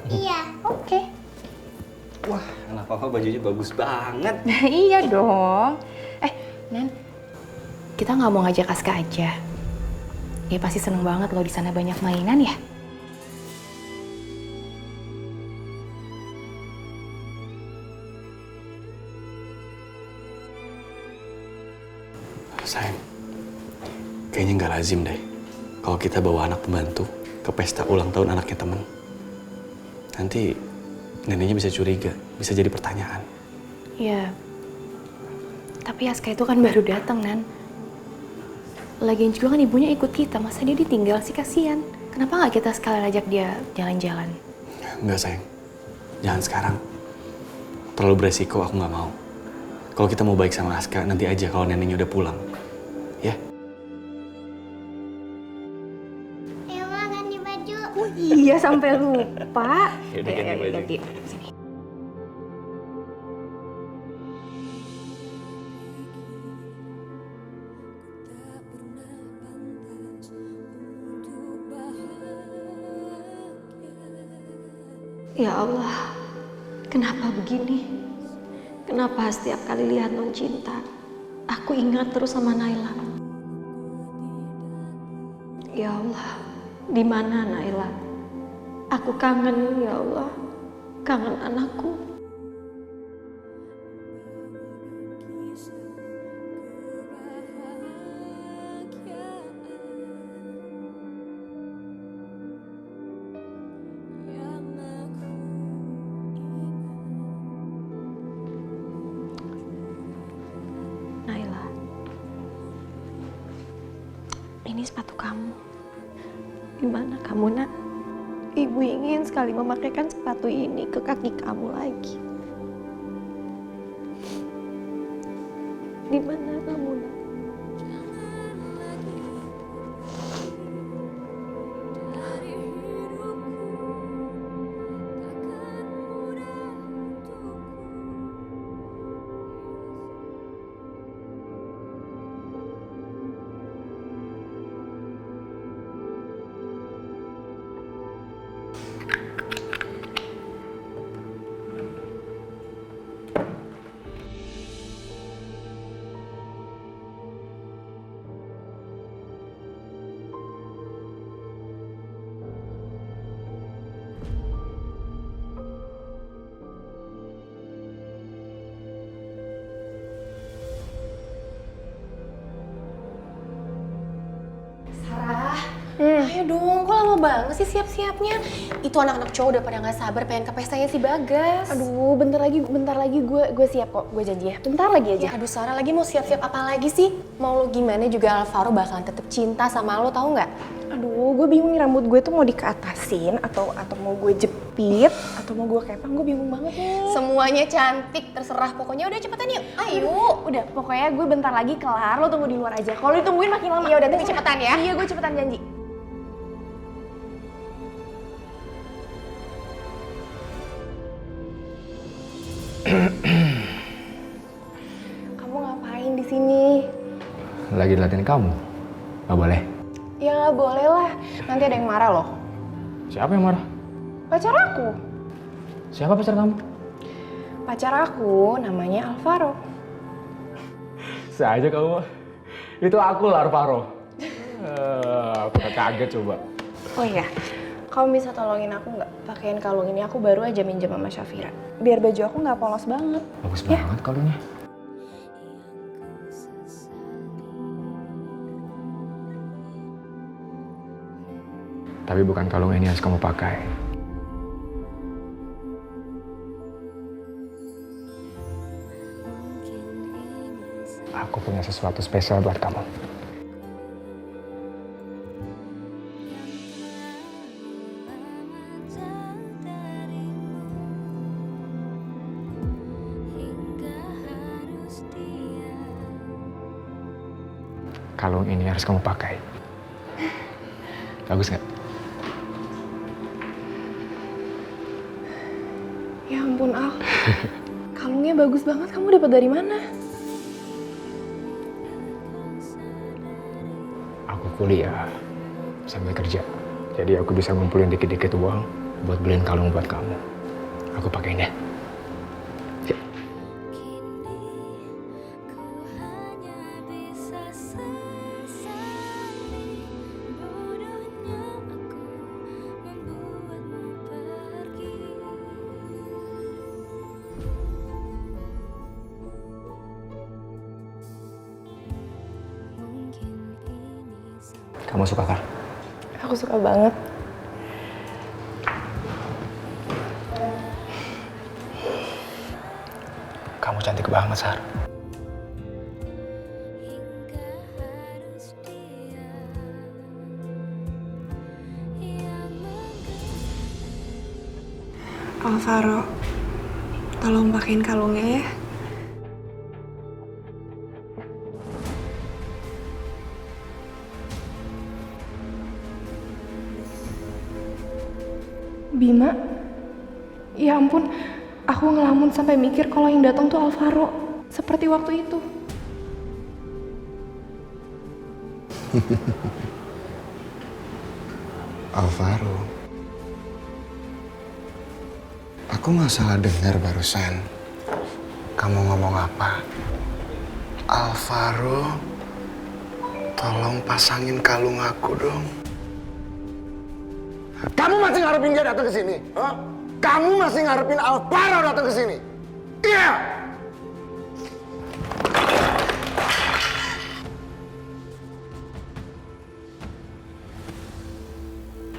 Iya. Oke. Wah, anak papa bajunya bagus banget. Iya dong. Nan, kita nggak mau ngajak Aska aja. Dia pasti seneng banget loh di sana banyak mainan ya. Sayang, kayaknya nggak lazim deh kalau kita bawa anak pembantu ke pesta ulang tahun anaknya temen. Nanti neneknya bisa curiga, bisa jadi pertanyaan. Iya. Tapi Aska itu kan baru datang, Nan. Lagian juga kan ibunya ikut kita, masa dia ditinggal sih, kasihan. Kenapa nggak kita sekalian ajak dia jalan-jalan? Nggak sayang, jangan sekarang. Terlalu beresiko, aku nggak mau. Kalau kita mau baik sama Aska, nanti aja kalau neneknya udah pulang. Ya? Ella ganti baju. Oh iya, sampai lupa. Yaudah, ganti baju. Ganti. Sini. Ya Allah, kenapa begini? Kenapa setiap kali lihat non cinta, aku ingat terus sama Naila. Ya Allah, di mana Naila? Aku kangen ya Allah, kangen anakku. Naila, ini sepatu kamu. Di mana kamu, Nak? Ibu ingin sekali memakaikan sepatu ini ke kaki kamu lagi. Di mana kamu, Nak? Ayo dong, kok lama banget sih siap-siapnya? Itu anak-anak cowok udah pada nggak sabar pengen ke pestanya si Bagas. Aduh, bentar lagi gue siap kok, gue janji ya. Bentar lagi aja. Ya, aduh Sarah, lagi mau siap-siap apa lagi sih? Mau lo gimana juga Alvaro bakalan tetap cinta sama lo, tau nggak? Aduh, gue bingung nih rambut gue tuh mau dikeatasin atau mau gue jepit atau mau gue kepang, gue bingung banget nih. Semuanya cantik, terserah. Pokoknya udah cepetan yuk, ayo. Udah, pokoknya gue bentar lagi kelar, lo tunggu di luar aja. Kalau ditungguin makin lama. Iya udah, tapi cepetan ya. Iya, gue cepetan janji. Kamu ngapain di sini? Lagi latihan kamu. Gak boleh. Ya nggak boleh lah, nanti ada yang marah loh. Siapa yang marah? Pacar aku. Siapa pacar kamu? Pacar aku namanya Alvaro. Saya aja kamu. Itu aku lah, Alvaro. Aku kaget coba. Oh iya, kamu bisa tolongin aku nggak? Pakein kalung ini, aku baru aja minjem sama Syafira. Biar baju aku nggak polos banget. Bagus banget kalungnya. Tapi bukan kalung ini yang harus kamu pakai. Aku punya sesuatu spesial buat kamu. Kalung ini harus kamu pakai. Bagus nggak? Ya ampun Al, kalungnya bagus banget. Kamu dapat dari mana? Aku kuliah sambil kerja, jadi aku bisa ngumpulin dikit-dikit uang buat beliin kalung buat kamu. Aku pakein ya. Yuk. Kamu suka kan? Aku suka banget. Kamu cantik banget, Sar. Alvaro, tolong pakein kalungnya ya. Bima, ya ampun, aku ngelamun sampai mikir kalau yang datang tuh Alvaro, seperti waktu itu. Alvaro, aku nggak salah dengar barusan. Kamu ngomong apa? Alvaro, tolong pasangin kalung aku dong. Kamu masih ngarepin dia datang ke sini? Huh? Kamu masih ngarepin Alvaro datang ke sini? Iya!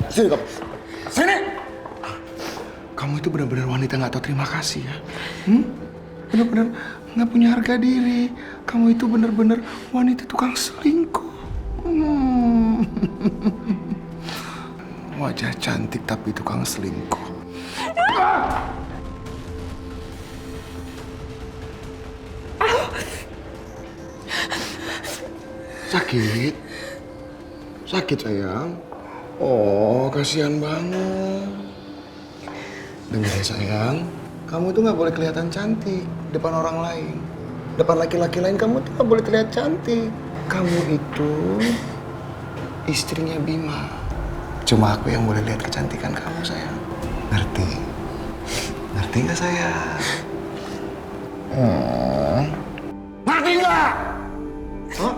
Sini kamu. Sini! Kamu itu benar-benar wanita nggak tahu terima kasih ya. Benar-benar nggak punya harga diri. Kamu itu benar-benar wanita tukang selingkuh. Wajah cantik tapi tukang selingkuh. Sakit? Sakit sayang? Oh, kasihan banget. Dengar ya sayang, kamu tuh nggak boleh kelihatan cantik depan orang lain. Depan laki-laki lain kamu tuh nggak boleh terlihat cantik. Kamu itu istrinya Bima. Cuma aku yang boleh lihat kecantikan kamu sayang. Ngerti? Ngerti nggak sayang? Ngerti nggak? Hah?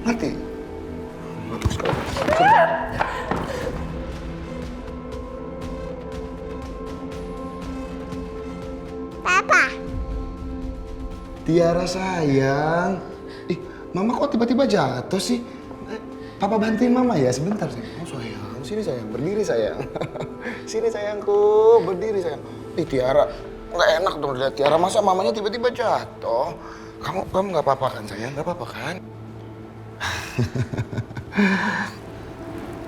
Ngerti? Bagus sekali. Papa. Tiara sayang. Ih, Mama kok tiba-tiba jatuh sih? Papa bantuin Mama ya sebentar sih. Oh sayang, sini sayang, berdiri sayang. Sini sayangku, berdiri sayang. Ih Tiara, nggak enak dong lihat Tiara. Masa mamanya tiba-tiba jatuh? Kamu nggak apa-apa kan sayang? Nggak apa-apa kan?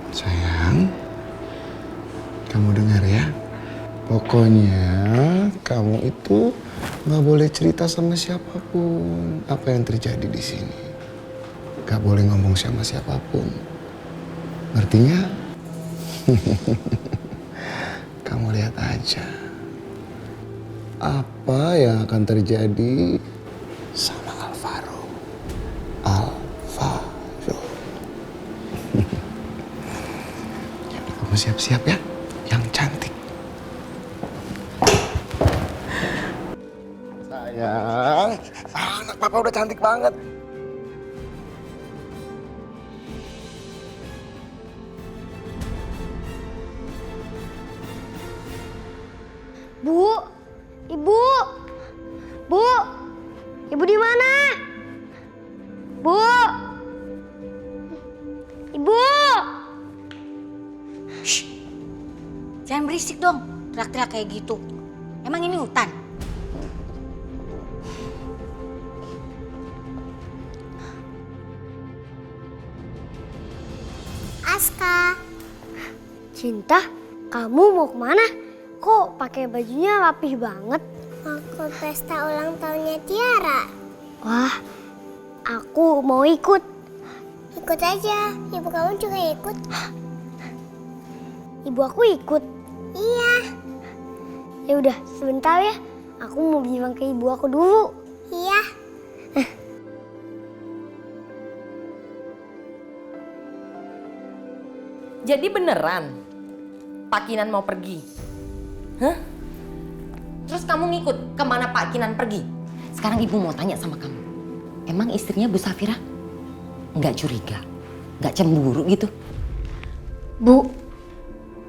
Sayang, kamu dengar ya. Pokoknya kamu itu nggak boleh cerita sama siapapun apa yang terjadi di sini. Gak boleh ngomong sama siapapun. Ngertinya? Kamu lihat aja. Apa yang akan terjadi sama Alvaro. Alvaro. Yaudah, kamu siap-siap ya. Yang cantik. Sayang. Anak papa udah cantik banget. Bu, Ibu, Bu, Ibu di mana? Bu, Ibu. Shh. Jangan berisik dong, teriak-teriak kayak gitu. Emang ini hutan? Aska. Cinta, kamu mau kemana? Kok pakai bajunya rapih banget? Aku pesta ulang tahunnya Tiara. Wah, aku mau ikut. Ikut aja, ibu kamu juga ikut. Ibu aku ikut. Iya. Ya udah, sebentar ya. Aku mau bilang ke ibu aku dulu. Iya. Jadi beneran Pak Kinan mau pergi? Hah? Terus kamu ngikut kemana Pak Kinan pergi? Sekarang ibu mau tanya sama kamu. Emang istrinya Bu Safira nggak curiga? Nggak cemburu gitu? Bu,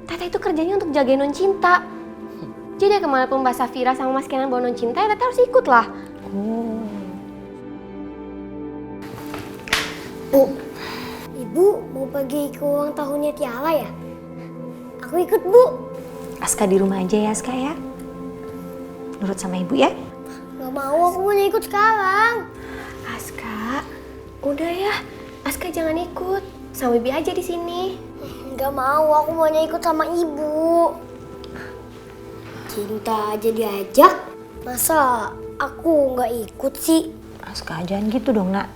Tete itu kerjanya untuk jagain non cinta. Jadi kemana pun Mbak Safira sama Mas Kenan bawa non cinta, ya Tete harus ikut lah. Bu, Ibu mau pergi ke ulang tahunnya Tiara ya? Aku ikut, Bu. Aska di rumah aja ya, Aska ya. Nurut sama ibu ya. Gak mau, aku mau ikut sekarang. Aska, udah ya. Aska jangan ikut. Sama Bibi aja di sini. Gak mau, aku maunya ikut sama Ibu. Cinta aja diajak, masa aku nggak ikut sih? Aska, jangan gitu dong, Nak.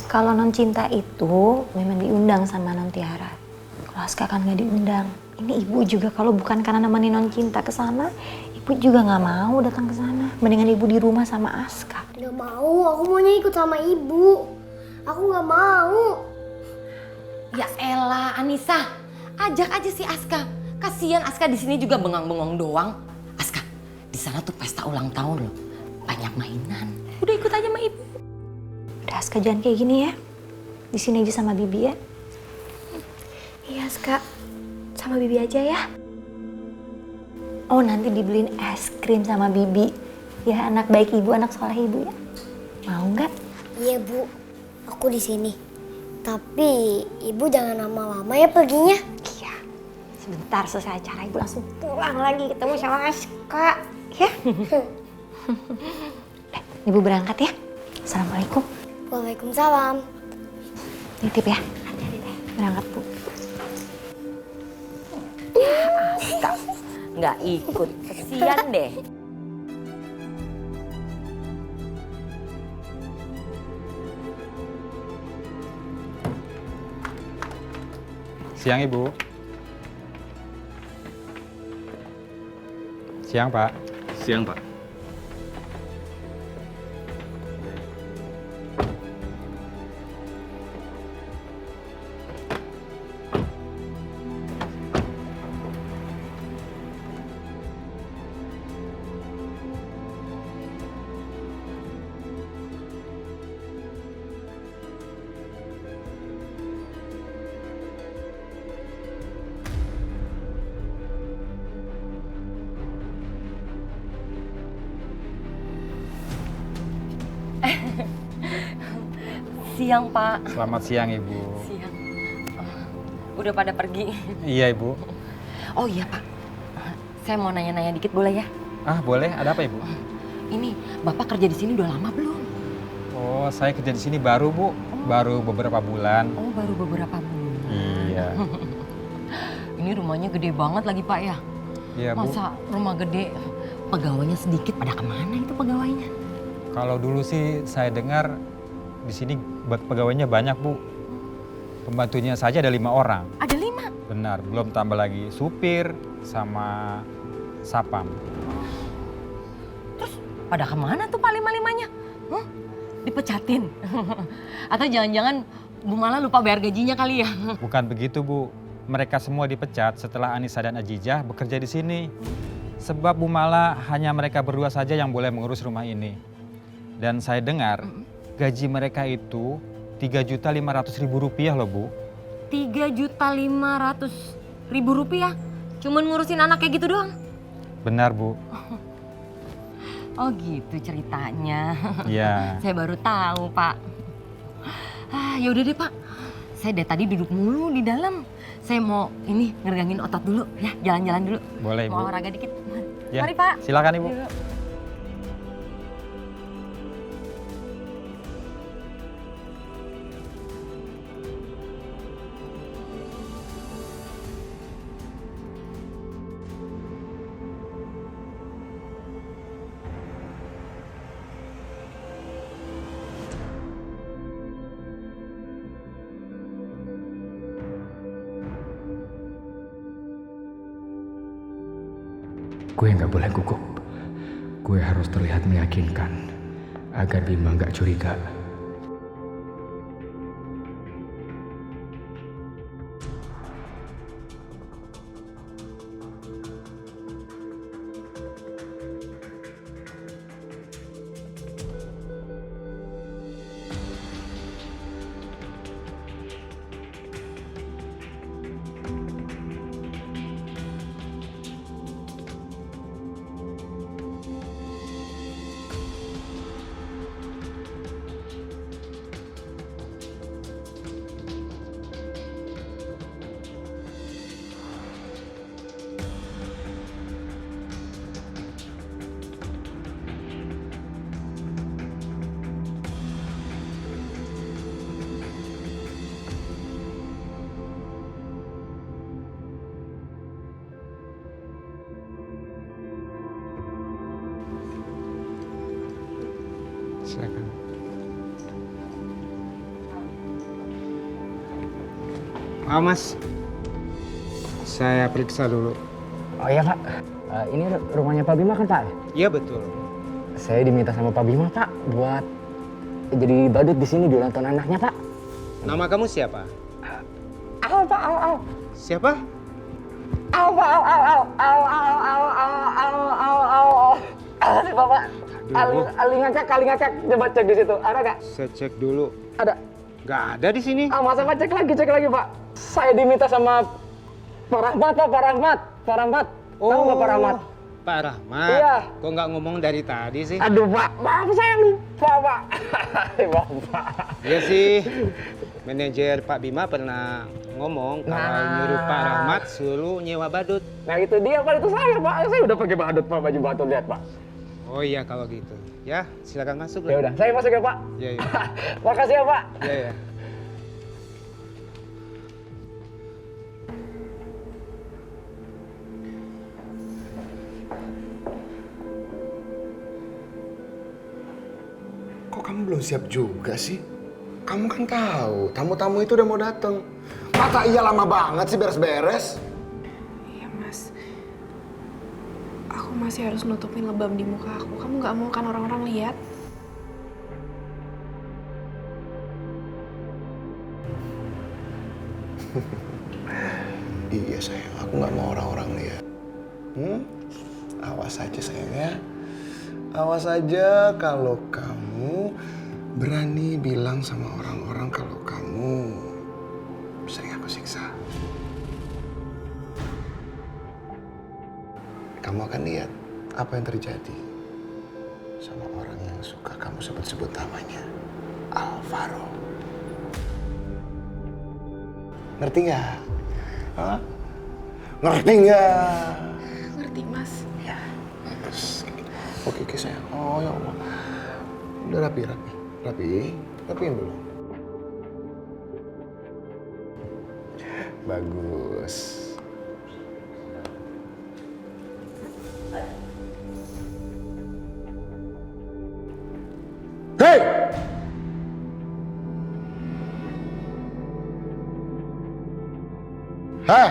Kalau non cinta itu memang diundang sama non Tiara. Kalau Aska kan nggak diundang. Ini ibu juga kalau bukan karena nemenin non cinta ke sana, ibu juga nggak mau datang ke sana. Mendingan ibu di rumah sama Aska. Gak mau, aku maunya ikut sama Ibu. Aku nggak mau. Ya elah Anissa, ajak aja si Aska. Kasihan Aska di sini juga bengong-bengong doang. Aska, di sana tuh pesta ulang tahun loh. Banyak mainan. Udah ikut aja sama ibu. Udah Aska jangan kayak gini ya. Di sini aja sama Bibi ya. Iya Aska, sama Bibi aja ya. Oh nanti dibeliin es krim sama Bibi. Ya anak baik ibu, anak soleh ibu ya. Mau nggak? Iya Bu, aku di sini. Tapi Ibu jangan lama-lama ya perginya. Iya. Sebentar selesai acara ibu langsung pulang lagi ketemu sama Aska. Ya. Ibu berangkat ya. Assalamualaikum. Waalaikumsalam. Nitip ya. Berangkat Bu. Aska, nggak ikut. Kasihan deh. Siang Ibu. Siang Pak. Siang, Pak. Siang Pak. Selamat siang Ibu. Siang. Udah pada pergi. Iya Ibu. Oh iya Pak. Saya mau nanya-nanya dikit boleh ya? Ah boleh, ada apa Ibu? Ini Bapak kerja di sini udah lama belum? Oh saya kerja di sini baru Bu. Baru beberapa bulan. Oh baru beberapa bulan. Iya. Ini rumahnya gede banget lagi Pak ya? Iya Bu. Masa rumah gede pegawainya sedikit, pada kemana itu pegawainya? Kalau dulu sih saya dengar di sini pegawainya banyak Bu. Pembantunya saja ada 5 orang. Ada 5? Benar, belum tambah lagi supir sama sapam. Terus pada kemana tuh Pak 5-5-nya? Dipecatin? Atau jangan-jangan Bu Mala lupa bayar gajinya kali ya? Bukan begitu Bu. Mereka semua dipecat setelah Anissa dan Ajijah bekerja di sini. Sebab Bu Mala hanya mereka berdua saja yang boleh mengurus rumah ini. Dan saya dengar gaji mereka itu 3.500.000 rupiah loh Bu. 3.500.000 rupiah? Cuman ngurusin anak kayak gitu doang? Benar Bu. Oh gitu ceritanya. Iya. Saya baru tahu Pak. Ya udah deh Pak. Saya dari tadi duduk mulu di dalam. Saya mau ini ngeregangin otot dulu ya, jalan-jalan dulu. Boleh Mau Bu. olahraga dikit. Ya, Mari Pak. silakan Ibu. Yuk. Gue nggak boleh gugup. Gue harus terlihat meyakinkan agar Bima nggak curiga. silakan. Mas, saya periksa dulu. Oh iya Pak, ini rumahnya Pak Bima kan Pak? Iya betul. Saya diminta sama Pak Bima Pak buat jadi badut di sini di ulang tahun anaknya Pak. Nama kamu siapa? Al Pak, Al. Siapa? Al Pak, Al. Sih Bapak. Ali ngacak, coba cek di situ. Ada nggak? Saya cek dulu. Ada. Nggak ada di sini. Masa Pak cek lagi Pak. Saya diminta sama Pak Rahmat Pak, Pak Rahmat. Tahu nggak Pak Rahmat? Pak Rahmat? Iya. Kok nggak ngomong dari tadi sih? Aduh Pak, maaf saya lupa Pak. Bapak. Iya sih, manajer Pak Bima pernah ngomong kalau nyuruh Pak Rahmat suruh nyewa badut. Nah itu dia Pak, itu saya Pak. Saya udah pakai badut Pak, baju badut lihat Pak. Oh iya kalau gitu. Ya, silakan masuk. Ya udah, saya masuk ya Pak. Iya, iya. Makasih ya Pak. Iya, iya. Kok kamu belum siap juga sih? Kamu kan tahu, tamu-tamu itu udah mau datang. Masa iya lama banget sih beres-beres? Iya Mas, aku masih harus nutupin lebam di muka aku. Kamu nggak mau kan orang-orang lihat? Iya sayang, aku nggak mau orang-orang lihat. Awas aja sayang ya. Awas aja kalau kamu berani bilang sama orang-orang kalau kamu sering aku siksa. Kamu akan lihat apa yang terjadi sama orang yang suka kamu sebut-sebut namanya, Alvaro. Ngerti nggak? Hah? Ngerti nggak? Ngerti Mas. Ya, bagus. Oke sayang. Oh ya Allah. Udah rapiin dulu. Bagus. Hei! Hei!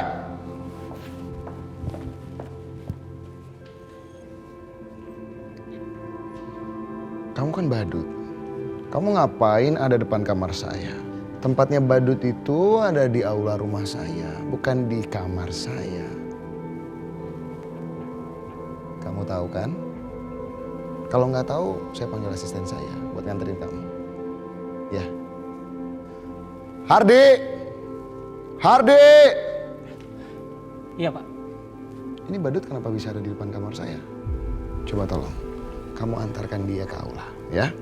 Kamu kan badut. Kamu ngapain ada depan kamar saya? Tempatnya badut itu ada di aula rumah saya, bukan di kamar saya. Kamu tahu kan? Kalau nggak tahu, saya panggil asisten saya buat nganterin kamu. Ya. Hardi! Hardi! Iya Pak. Ini badut kenapa bisa ada di depan kamar saya? Coba tolong, kamu antarkan dia ke aula, ya?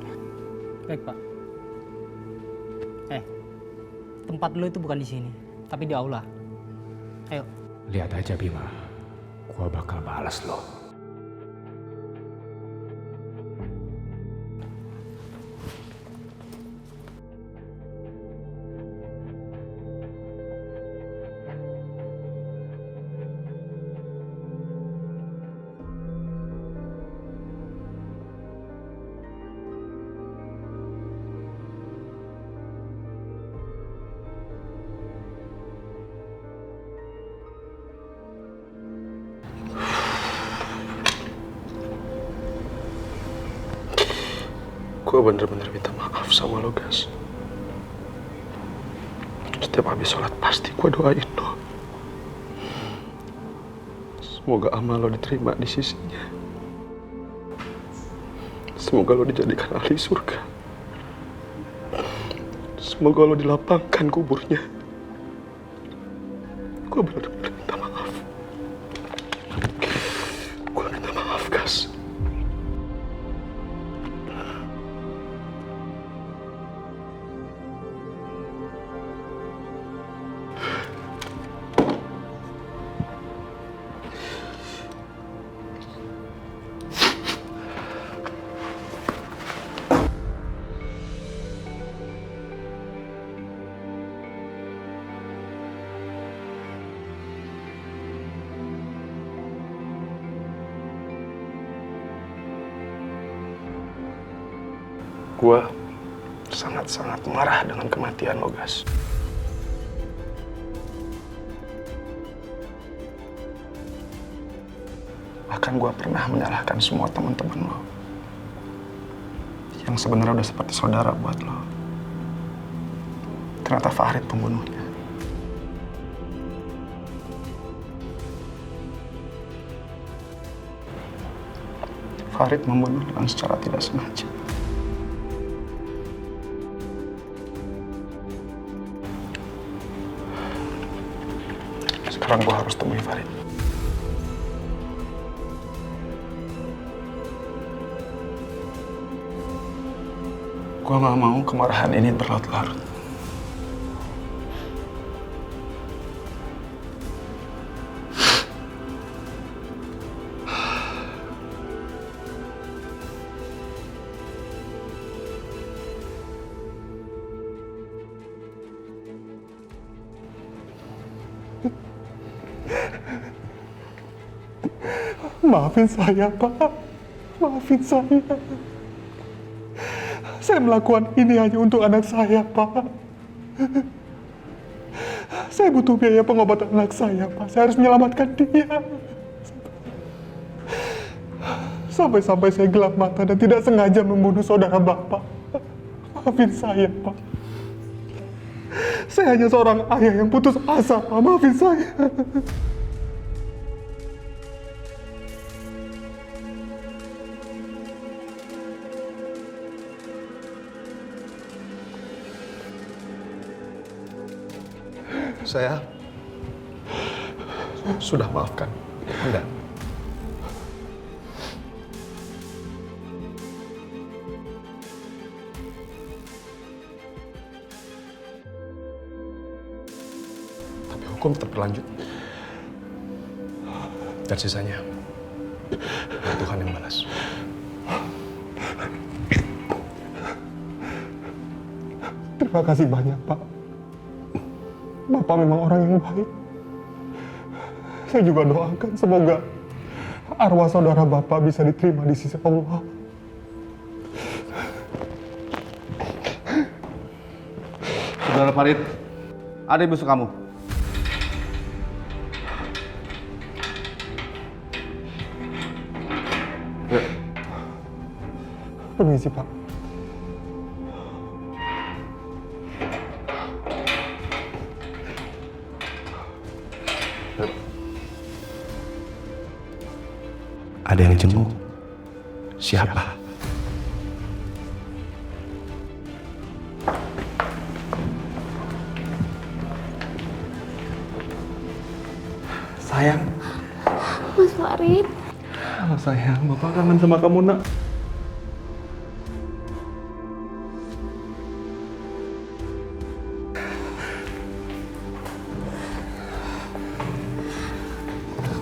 Baik Pak. Tempat lo itu bukan di sini, tapi di aula. Ayo. Lihat aja Bima, gua bakal balas lo. Gue bener-bener minta maaf sama lo, Gas. Setiap habis sholat pasti gue doain lo. Semoga amal lo diterima di sisinya. Semoga lo dijadikan ahli surga. Semoga lo dilapangkan kuburnya. Gue bener-bener minta maaf. Gue minta maaf, Gas. Gue sangat-sangat marah dengan kematian lo, Gas. Bahkan gue pernah menyalahkan semua teman-teman lo yang sebenarnya udah seperti saudara buat lo. Ternyata Farid pembunuhnya. Farid membunuh dengan secara tidak sengaja. Sekarang gue harus temui Farid. Gue gak mau kemarahan ini berlarut-larut. Maafin saya, Pak. Maafin saya. Saya melakukan ini hanya untuk anak saya, Pak. Saya butuh biaya pengobatan anak saya, Pak. Saya harus menyelamatkan dia. Sampai-sampai saya gelap mata dan tidak sengaja membunuh saudara Bapak. Maafin saya, Pak. Saya hanya seorang ayah yang putus asa, Pak. Maafin saya. Saya sudah maafkan Anda. Tapi hukum tetap berlanjut. Dan sisanya, biar Tuhan yang balas. Terima kasih banyak, Pak. Bapak memang orang yang baik. Saya juga doakan semoga arwah saudara Bapak bisa diterima di sisi Allah. Saudara Farid, ada yang busuk kamu. Permisi, Pak. Ada yang jenguk. Siapa? Sayang. Mas Farid. Halo sayang, Bapak kangen sama kamu, Nak.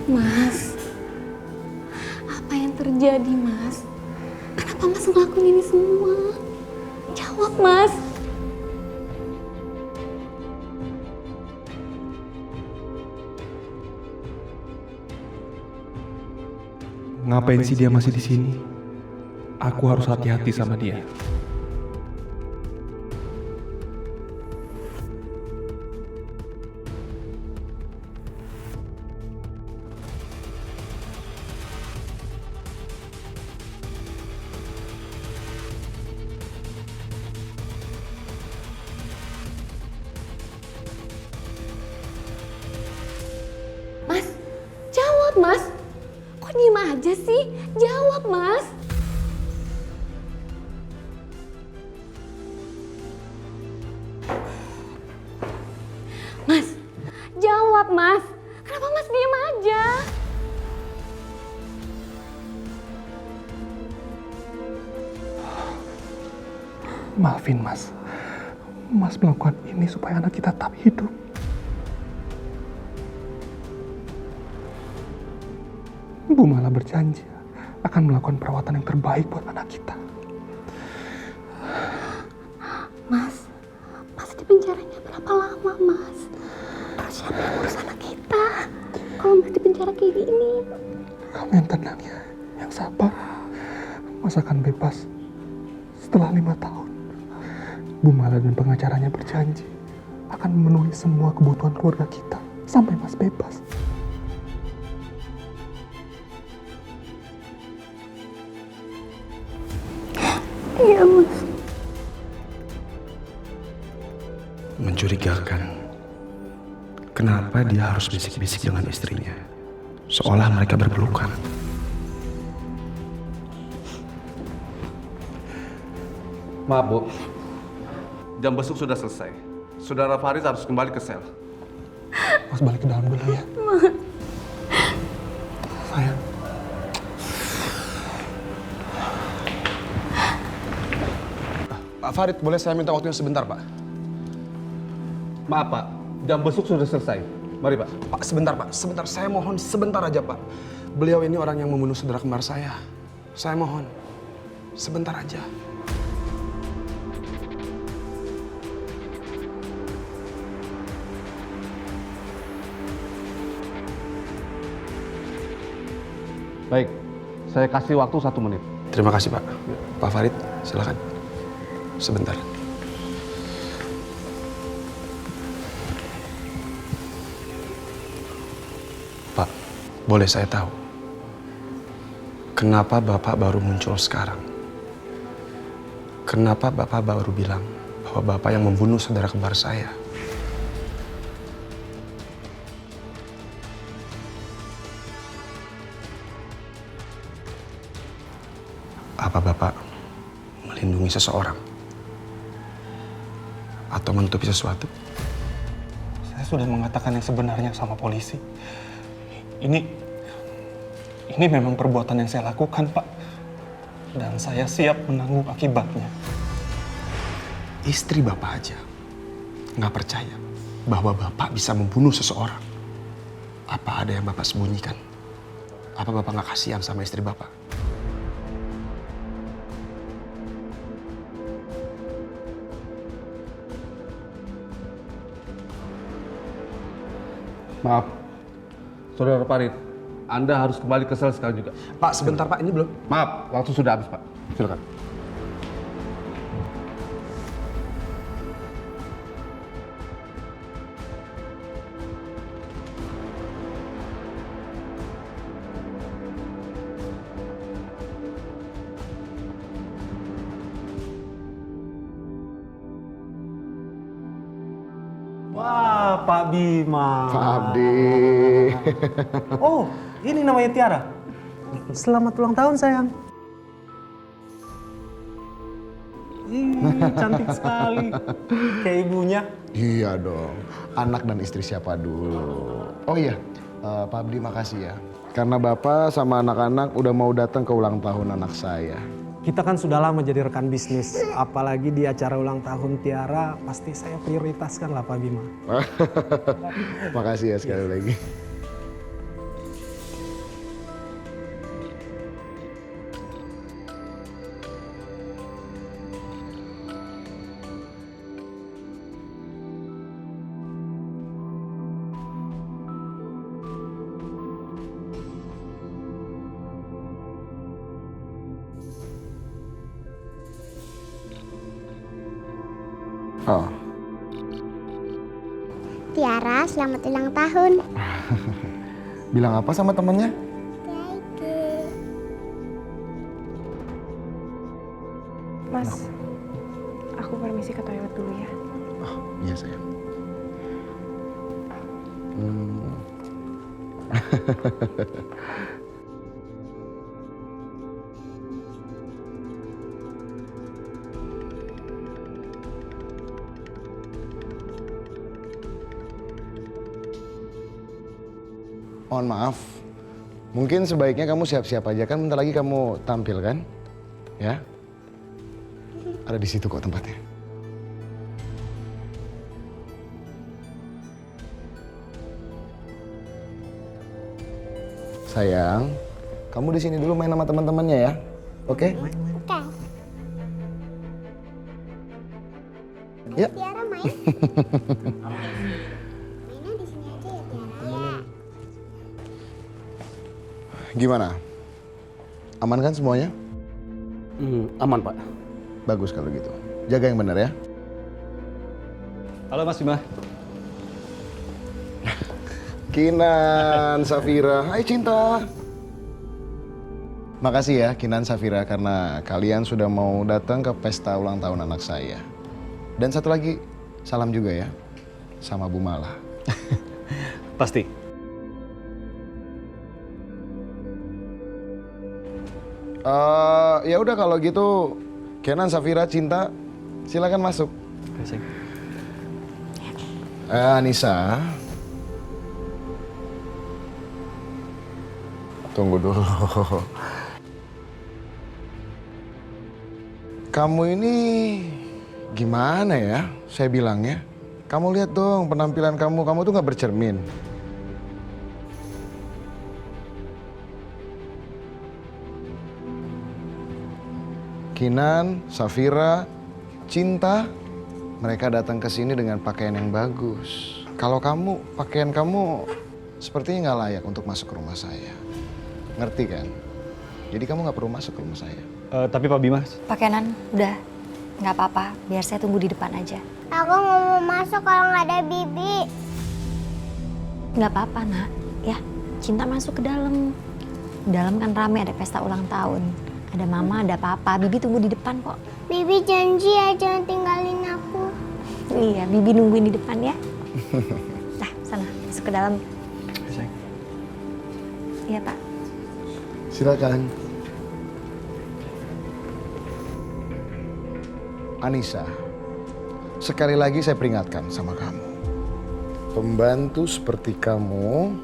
Mas, apa yang terjadi, Mas? Kenapa Mas ngelakuin ini semua? Jawab, Mas. Ngapain sih dia masih di sini? Aku harus hati-hati sama dia. Mas, jawab, Mas. Kok diem aja sih? Jawab, Mas. Mas, jawab, Mas. Kenapa Mas diem aja? Maafin, Mas. Mas melakukan ini supaya anak kita tetap hidup. Bu Mala berjanji akan melakukan perawatan yang terbaik buat anak kita. Mas di penjaranya berapa lama, Mas? Terus siapa yang ngurus anak kita? Kalau Mas di penjara kayak gini. Kamu yang tenang ya, yang sabar. Mas akan bebas Setelah 5 tahun, Bu Mala dan pengacaranya berjanji akan memenuhi semua kebutuhan keluarga kita sampai Mas bebas. Iya, Mas. Mencurigakan. Kenapa dia harus bisik-bisik dengan istrinya? Seolah mereka berpelukan. Maaf, Bu. Jam besuk sudah selesai. Saudara Faris harus kembali ke sel. Mas balik ke dalam dulu ya. Sayang. Pak Farid, boleh saya minta waktunya sebentar, Pak? Maaf, Pak. Jam besuk sudah selesai. Mari, Pak. Pak, sebentar, Pak. Sebentar. Saya mohon sebentar aja, Pak. Beliau ini orang yang membunuh saudara kembar saya. Saya mohon. Sebentar aja. Baik. Saya kasih waktu 1 menit. Terima kasih, Pak. Pak Farid, silakan. Sebentar. Pak, boleh saya tahu kenapa Bapak baru muncul sekarang? Kenapa Bapak baru bilang bahwa Bapak yang membunuh saudara kembar saya? Apa Bapak melindungi seseorang? Atau menutupi sesuatu? Saya sudah mengatakan yang sebenarnya sama polisi. Ini memang perbuatan yang saya lakukan, Pak. Dan saya siap menanggung akibatnya. Istri Bapak aja nggak percaya bahwa Bapak bisa membunuh seseorang. Apa ada yang Bapak sembunyikan? Apa Bapak nggak kasihan sama istri Bapak? Maaf. Saudara Farid, Anda harus kembali ke sel sekarang juga. Pak, sebentar Pak, ini belum. Maaf, waktu sudah habis, Pak. Silakan. Wah, Pak Bima. Pak Abdi. Oh, ini namanya Tiara. Selamat ulang tahun, sayang. Ih, cantik sekali. Kayak ibunya. Iya dong. Anak dan istri siapa dulu? Oh iya, Pak Abdi makasih ya. Karena Bapak sama anak-anak udah mau datang ke ulang tahun anak saya. Kita kan sudah lama jadi rekan bisnis. Apalagi di acara ulang tahun Tiara, pasti saya prioritaskan lah Pak Bima. Makasih ya sekali lagi. Oh. Tiara, selamat ulang tahun. Bilang apa sama temennya? Mas, aku permisi ke toilet dulu ya. Oh, iya sayang. Mohon maaf, mungkin sebaiknya kamu siap-siap aja kan, bentar lagi kamu tampil kan? Ya? Ada di situ kok tempatnya. Sayang, kamu di sini dulu main sama teman-temannya ya, oke? Oke. Ya. Tiara main. Mainnya di sini aja ya, Tiara. Gimana? Aman kan semuanya? Aman, Pak. Bagus kalau gitu. Jaga yang benar ya. Halo Mas Bima. Kinan, Safira. Hai Cinta. Makasih ya Kinan, Safira karena kalian sudah mau datang ke pesta ulang tahun anak saya. Dan satu lagi, salam juga ya sama Bu Mala. Pasti. Ya udah kalau gitu, Kenan, Safira, Cinta, silakan masuk. Anissa, tunggu dulu. Kamu ini gimana ya? Saya bilangnya, kamu lihat dong penampilan kamu tuh nggak bercermin. Kinan, Safira, Cinta, mereka datang ke sini dengan pakaian yang bagus. Kalau kamu, pakaian kamu sepertinya nggak layak untuk masuk ke rumah saya. Ngerti kan? Jadi kamu nggak perlu masuk ke rumah saya. Tapi Pak Bima. Pak Kenan, udah. Nggak apa-apa, biar saya tunggu di depan aja. Aku nggak mau masuk kalau nggak ada Bibi. Nggak apa-apa, Nak. Ya, Cinta masuk ke dalam. Di dalam kan rame, ada pesta ulang tahun. Ada Mama, ada Papa. Bibi tunggu di depan kok. Bibi janji ya jangan tinggalin aku. Iya, Bibi nungguin di depan ya. Nah, sana, masuk ke dalam. Iya, Pak. Silakan. Anissa, sekali lagi saya peringatkan sama kamu. Pembantu seperti kamu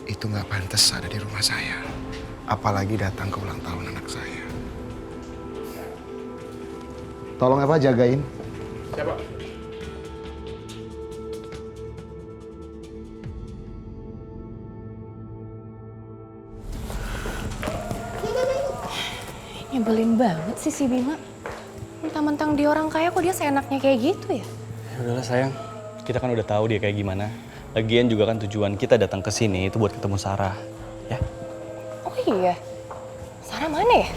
itu nggak pantas ada di rumah saya. Apalagi datang ke ulang tahun anak saya. Tolong apa jagain. Siapa? Nyebelin banget sih si Bima. Mentang-mentang dia orang kaya kok dia seenaknya kayak gitu ya? Ya udahlah sayang, kita kan udah tahu dia kayak gimana. Lagian juga kan tujuan kita datang ke sini itu buat ketemu Sarah, ya? Oh iya, Sarah mana ya?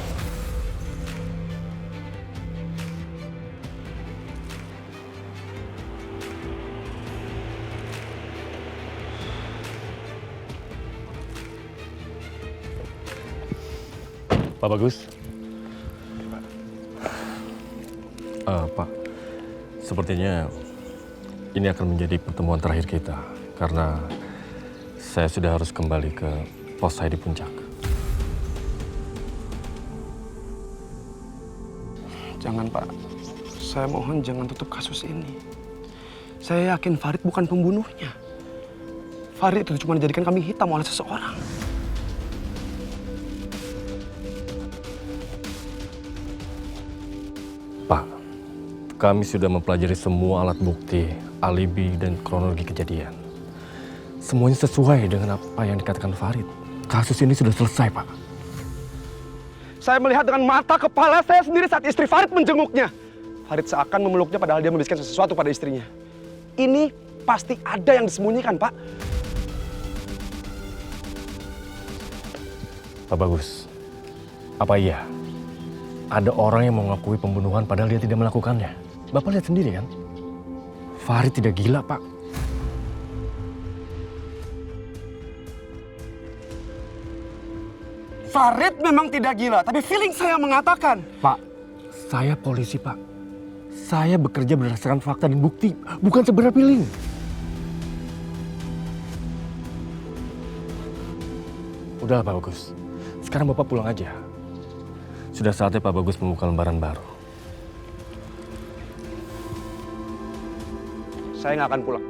Pak Bagus. Pak, sepertinya ini akan menjadi pertemuan terakhir kita karena saya sudah harus kembali ke pos saya di Puncak. Jangan Pak, saya mohon jangan tutup kasus ini. Saya yakin Farid bukan pembunuhnya. Farid itu cuma dijadikan kambing hitam oleh seseorang. Pak, kami sudah mempelajari semua alat bukti, alibi, dan kronologi kejadian. Semuanya sesuai dengan apa yang dikatakan Farid. Kasus ini sudah selesai, Pak. Saya melihat dengan mata kepala saya sendiri saat istri Farid menjenguknya. Farid seakan memeluknya padahal dia membisikkan sesuatu pada istrinya. Ini pasti ada yang disembunyikan, Pak. Pak Bagus, apa iya ada orang yang mengakui pembunuhan padahal dia tidak melakukannya? Bapak lihat sendiri kan? Farid tidak gila, Pak. Farid memang tidak gila, tapi feeling saya mengatakan. Pak, saya polisi, Pak. Saya bekerja berdasarkan fakta dan bukti, bukan sebenarnya feeling. Udah, Pak Bagus. Sekarang Bapak pulang aja. Sudah saatnya Pak Bagus membuka lembaran baru. Saya nggak akan pulang.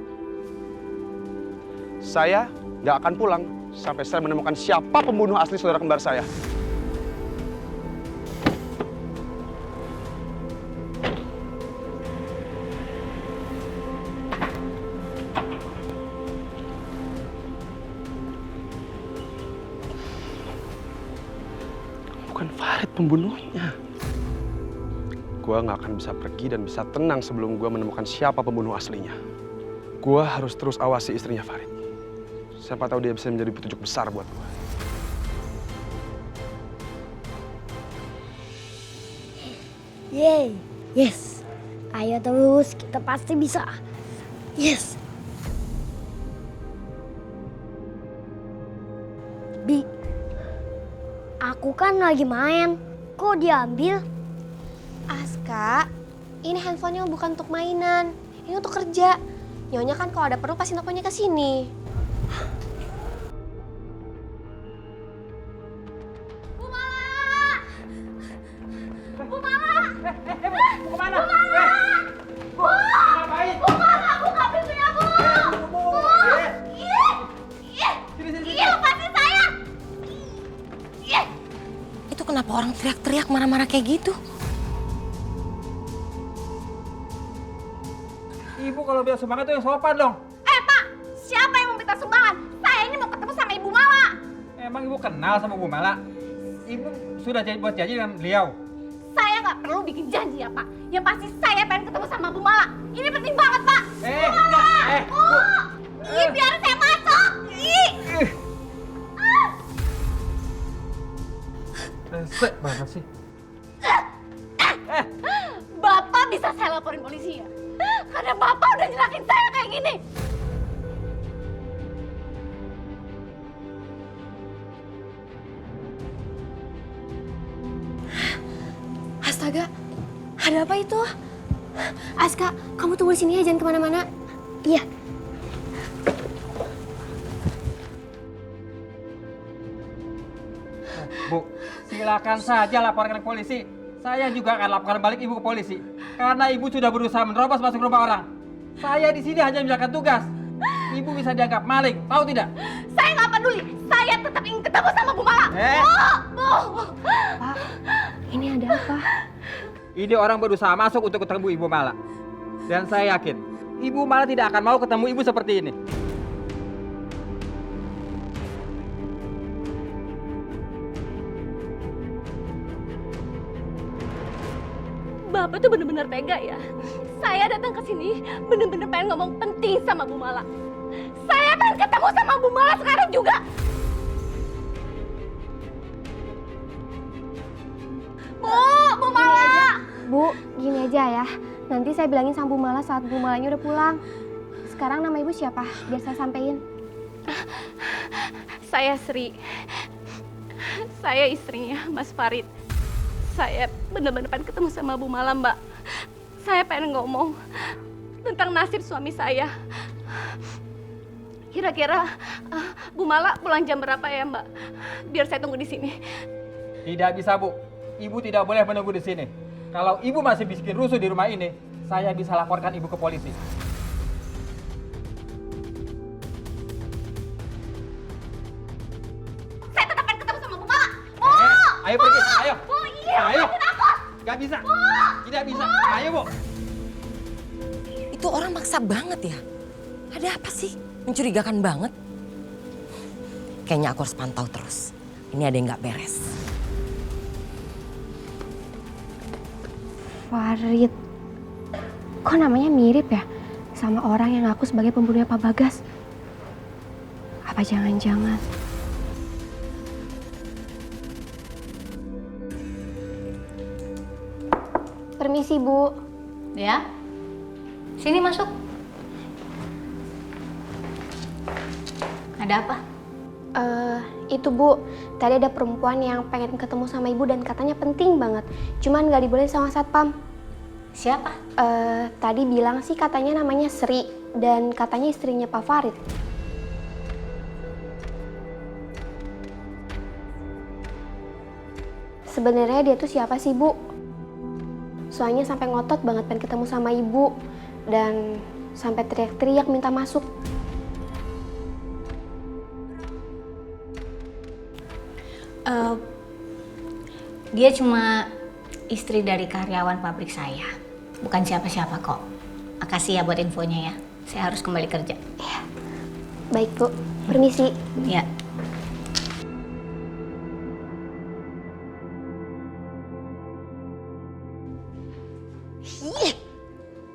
Saya nggak akan pulang sampai saya menemukan siapa pembunuh asli saudara kembar saya. Bukan Farid pembunuhnya. Gua nggak akan bisa pergi dan bisa tenang sebelum gua menemukan siapa pembunuh aslinya. Gua harus terus awasi istrinya Farid. Siapa tahu dia bisa menjadi petunjuk besar buat gua. Yeay, yes. Ayo terus, kita pasti bisa. Yes. Bi, aku kan lagi main. Kok diambil? Aska, ini handphonenya bukan untuk mainan. Ini untuk kerja. Nyonya kan kalau ada perlu pasti nelfonnya ke sini. Kenapa orang teriak-teriak marah-marah kayak gitu? Ibu kalau bilang sumbangan itu yang sopan dong. Pak, siapa yang meminta sumbangan? Saya ini mau ketemu sama Ibu Mala. Emang ibu kenal sama Bu Mala? Ibu sudah buat janji dengan beliau. Saya nggak perlu bikin janji ya Pak. Yang pasti saya pengen ketemu sama Bu Mala. Ini penting banget Pak. Bu Mala. Bu. Biar saya masuk. Resek banget sih. Bapak bisa saya laporin polisi ya? Karena Bapak udah nyelakin saya kayak gini. Astaga, ada apa itu? Aska, kamu tunggu di sini ya, jangan kemana-mana. Iya. Bu, silakan saja laporkan ke polisi. Saya juga akan laporkan balik ibu ke polisi. Karena ibu sudah berusaha menerobos masuk rumah orang. Saya di sini hanya menjalankan tugas. Ibu bisa dianggap maling, tahu tidak? Saya nggak peduli. Saya tetap ingin ketemu sama Bu Mala. Bu. Pak, ini ada apa? Ini orang berusaha masuk untuk ketemu Ibu Mala. Dan saya yakin, Ibu Mala tidak akan mau ketemu ibu seperti ini. Bapak tuh bener-bener tega ya. Saya datang ke sini bener-bener pengen ngomong penting sama Bu Mala. Saya pengen ketemu sama Bu Mala sekarang juga. Bu Mala. Bu, gini aja ya. Nanti saya bilangin sama Bu Mala saat Bu Malanya udah pulang. Sekarang nama ibu siapa? Biar saya sampein. Saya Sri. Saya istrinya Mas Farid. Saya bener-bener pengen ketemu sama Bu Mala, Mbak. Saya pengen ngomong tentang nasib suami saya. Kira-kira Bu Mala pulang jam berapa ya, Mbak? Biar saya tunggu di sini. Tidak bisa, Bu. Ibu tidak boleh menunggu di sini. Kalau ibu masih bikin rusuh di rumah ini, saya bisa laporkan ibu ke polisi. Saya tetap pengen ketemu sama Bu Mala. Bu! Ayo pergi, ayo. Bu, iya, Ayo. lepasin aku. Gak bisa. Bu! Tidak bisa. Ayo, Bu. Itu orang maksa banget ya. Ada apa sih? Mencurigakan banget. Kayaknya aku harus pantau terus. Ini ada yang nggak beres. Farid. Kok namanya mirip ya? Sama orang yang ngaku sebagai pembunuhnya Pak Bagas. Apa jangan-jangan... Permisi, Bu. Ya? Sini masuk. Ada apa? Itu Bu, tadi ada perempuan yang pengen ketemu sama Ibu dan katanya penting banget. Cuman nggak dibolehin sama Satpam. Siapa? Tadi bilang sih katanya namanya Sri dan katanya istrinya Pak Farid. Sebenarnya dia tuh siapa sih, Bu? Soalnya sampai ngotot banget pengen ketemu sama Ibu dan sampai teriak-teriak minta masuk. Dia cuma istri dari karyawan pabrik saya. Bukan siapa-siapa kok. Makasih ya buat infonya ya. Saya harus kembali kerja. Iya. Baik, Bu. Permisi. Ya. Ih,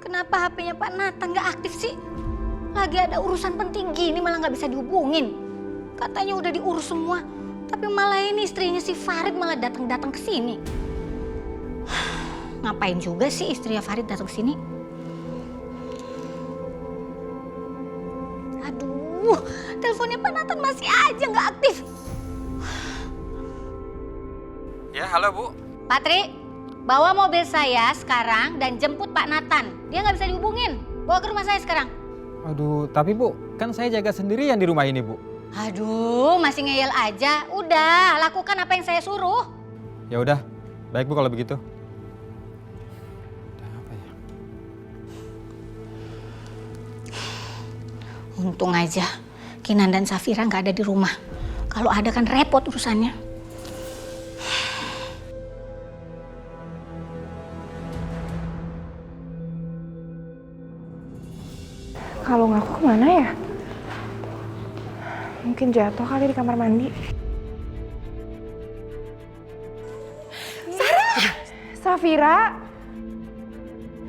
kenapa HP-nya Pak Nathan nggak aktif sih? Lagi ada urusan penting gini malah nggak bisa dihubungin. Katanya udah diurus semua. Tapi malah ini istrinya si Farid malah datang-datang ke sini. Ngapain juga sih istrinya Farid datang ke sini? Aduh, teleponnya Pak Nathan masih aja nggak aktif. Ya, halo Bu. Patri, bawa mobil saya sekarang dan jemput Pak Nathan. Dia nggak bisa dihubungin. Bawa ke rumah saya sekarang. Aduh, tapi Bu, kan saya jaga sendirian di rumah ini, Bu. Aduh, masih ngeyel aja. Udah, lakukan apa yang saya suruh. Ya udah, baik Bu kalau begitu. Untung aja Kinan dan Safira nggak ada di rumah. Kalau ada kan repot urusannya. Kalau ngaku kemana ya? Mungkin jatuh kali di kamar mandi. Sarah! Safira!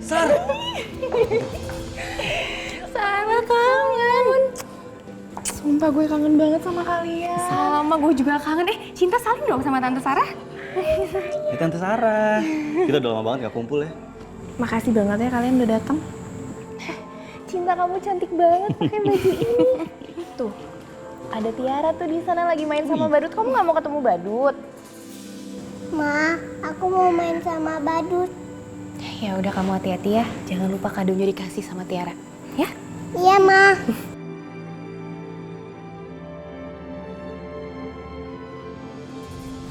Sarah! Sarah kangen. Sumpah gue kangen banget sama kalian. Sama, gue juga kangen. Cinta salim dong sama Tante Sarah. Tante Sarah. Kita udah lama banget gak kumpul ya. Makasih banget ya kalian udah datang. Cinta, kamu cantik banget pakai baju ini. Tuh, ada Tiara tuh di sana lagi main sama Badut. Kamu nggak mau ketemu Badut? Ma, aku mau main sama Badut. Ya udah, kamu hati-hati ya. Jangan lupa kadonya dikasih sama Tiara, ya? Iya, Ma.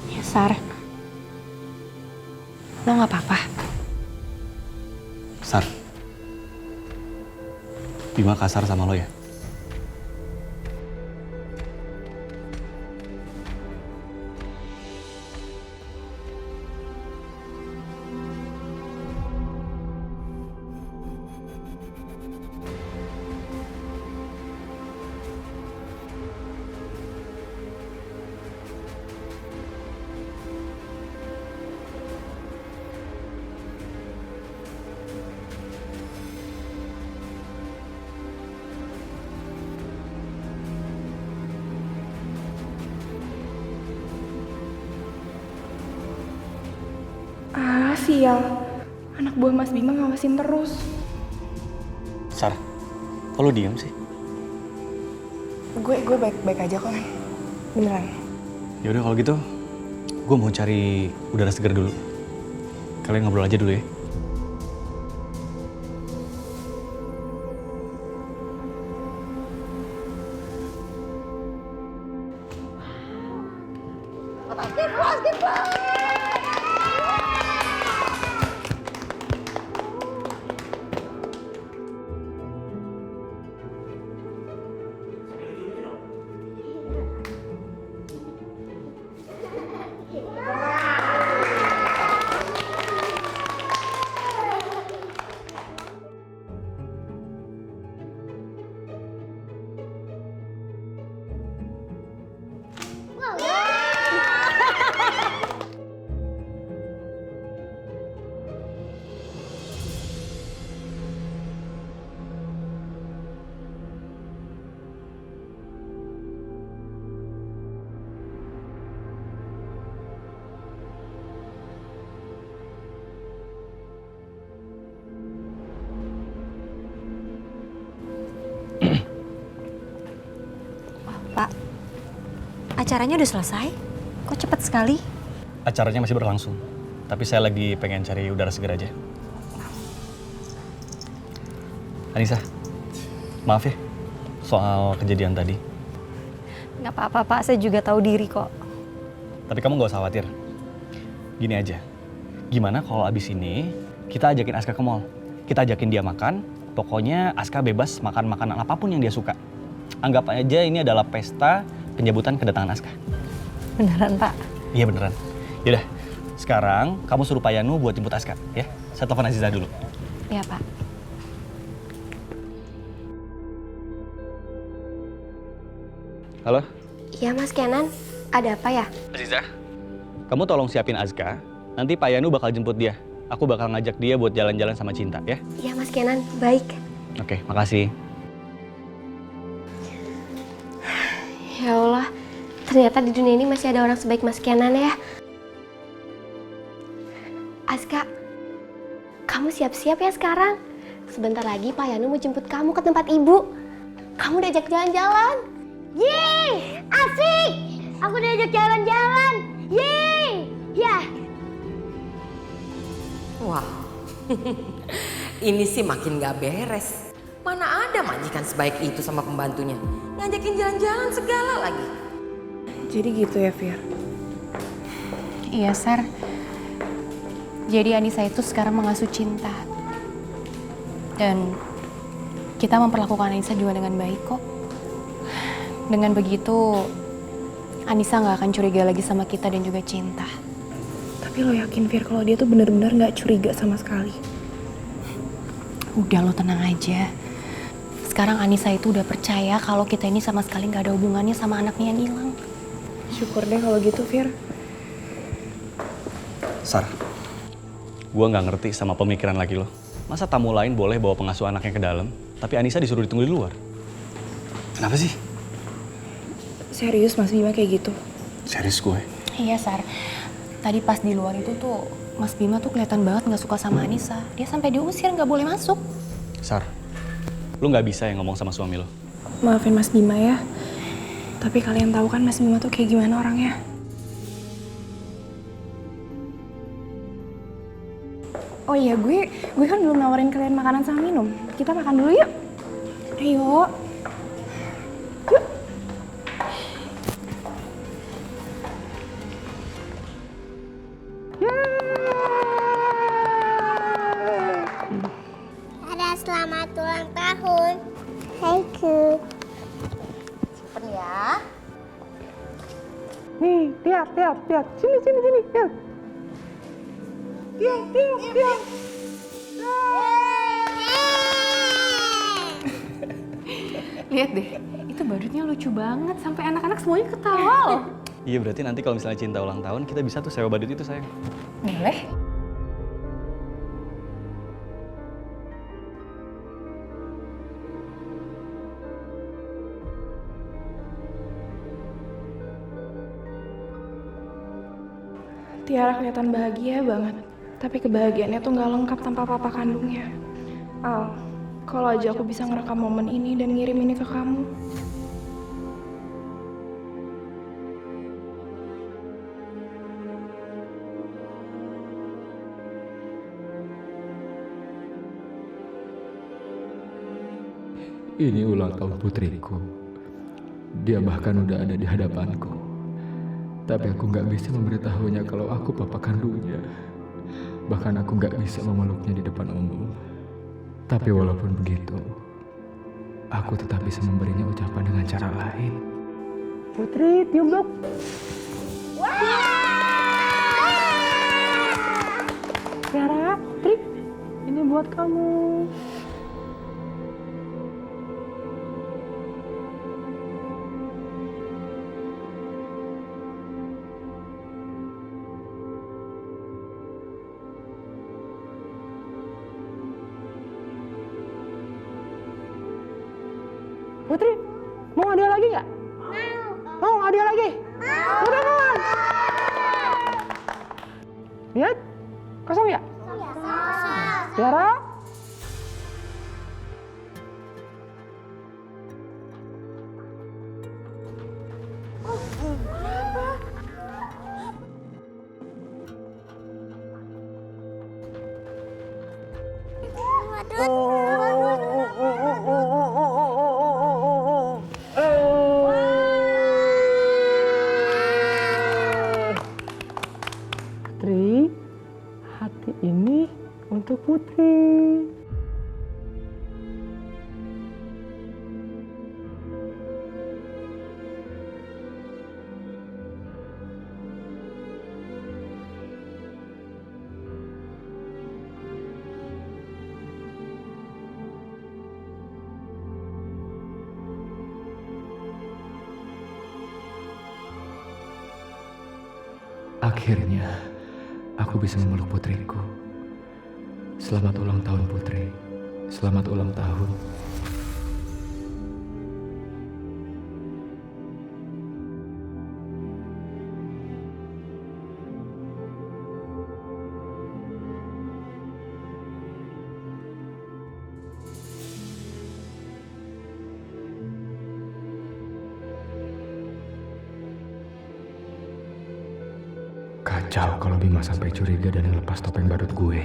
Ya, Sar. Lo nggak apa-apa. Sar, Bima kasar sama lo ya? Ah, sial. Anak buah Mas Bima ngawasin terus. Sar, kok lo diem sih? Gue baik-baik aja kok, Nan. Beneran. Ya udah kalau gitu, gue mau cari udara segar dulu. Kalian ngobrol aja dulu ya. Pak, acaranya udah selesai? Kok cepet sekali? Acaranya masih berlangsung, tapi saya lagi pengen cari udara segar aja. Anissa, maaf ya soal kejadian tadi. Nggak apa-apa, Pak. Saya juga tahu diri kok. Tapi kamu gak usah khawatir. Gini aja, gimana kalau abis ini kita ajakin Aska ke mall? Kita ajakin dia makan, pokoknya Aska bebas makan makanan apapun yang dia suka. Anggap aja ini adalah pesta penjemputan kedatangan Aska. Beneran, Pak? Iya beneran. Yaudah, sekarang kamu suruh Pak Yanu buat jemput Aska, ya? Saya telepon Aziza dulu. Iya, Pak. Halo? Iya, Mas Kenan. Ada apa ya? Aziza, kamu tolong siapin Aska. Nanti Pak Yanu bakal jemput dia. Aku bakal ngajak dia buat jalan-jalan sama Cinta, ya? Iya, Mas Kenan. Baik. Oke, makasih. Ya Allah, ternyata di dunia ini masih ada orang sebaik Mas Kenan ya. Aska, kamu siap-siap ya sekarang. Sebentar lagi Pak Yanu mau jemput kamu ke tempat ibu. Kamu diajak jalan-jalan. Yeay, asik! Aku diajak jalan-jalan. Yeay, ya. Wah, ini sih makin gak beres. Mana ada majikan sebaik itu sama pembantunya. Ngajakin jalan-jalan segala lagi. Jadi gitu ya, Fir? Iya, Sar. Jadi Anissa itu sekarang mengasuh Cinta. Dan kita memperlakukan Anissa juga dengan baik kok. Dengan begitu, Anissa nggak akan curiga lagi sama kita dan juga Cinta. Tapi lo yakin, Fir, kalau dia tuh bener-bener nggak curiga sama sekali? Udah, lo tenang aja. Sekarang Anissa itu udah percaya kalau kita ini sama sekali nggak ada hubungannya sama anaknya yang hilang. Syukur deh kalau gitu, Fir. Sar, gue nggak ngerti sama pemikiran laki lo. Masa tamu lain boleh bawa pengasuh anaknya ke dalam, tapi Anissa disuruh ditunggu di luar? Kenapa sih? Serius Mas Bima kayak gitu? Serius gue? Iya, Sar. Tadi pas di luar itu tuh Mas Bima tuh kelihatan banget nggak suka sama Anissa. Dia sampai diusir, nggak boleh masuk. Sar, lu nggak bisa ya ngomong sama suami lo? Maafin Mas Bima ya. Tapi kalian tahu kan Mas Bima tuh kayak gimana orangnya? Oh iya, gue kan belum nawarin kalian makanan sama minum. Kita makan dulu yuk. Ayo. Yuk. Ada selamat ulang tahun. Thank you. Simpen ya. Nih, lihat. Sini, lihat. Tiang. Lihat deh, itu badutnya lucu banget. Sampai anak-anak semuanya ketawa loh. Iya, berarti nanti kalau misalnya Cinta ulang tahun, kita bisa tuh sewa badut itu, sayang. Boleh. Tiara kelihatan bahagia banget. Tapi kebahagiaannya tuh nggak lengkap tanpa papa kandungnya. Al, kalau aja aku bisa ngerekam momen ini dan ngirim ini ke kamu. Ini ulang tahun putriku. Dia bahkan udah ada di hadapanku. Tapi aku nggak bisa memberitahunya kalau aku papa kandungnya. Bahkan aku nggak bisa memeluknya di depan umum. Tapi walaupun begitu, aku tetap bisa memberinya ucapan dengan cara lain. Putri, tiup dong. Tiara, Putri, ini buat kamu. Putri, mau hadiah lagi nggak? Mau hadiah lagi? Udah kan? Lihat, kosong ya? Tiara? Putri, hati ini untuk Putri. Akhirnya, aku bisa memeluk putriku. Selamat ulang tahun, Putri. Selamat ulang tahun. Kacau kalau Bima sampai curiga dan ngelepas topeng badut gue.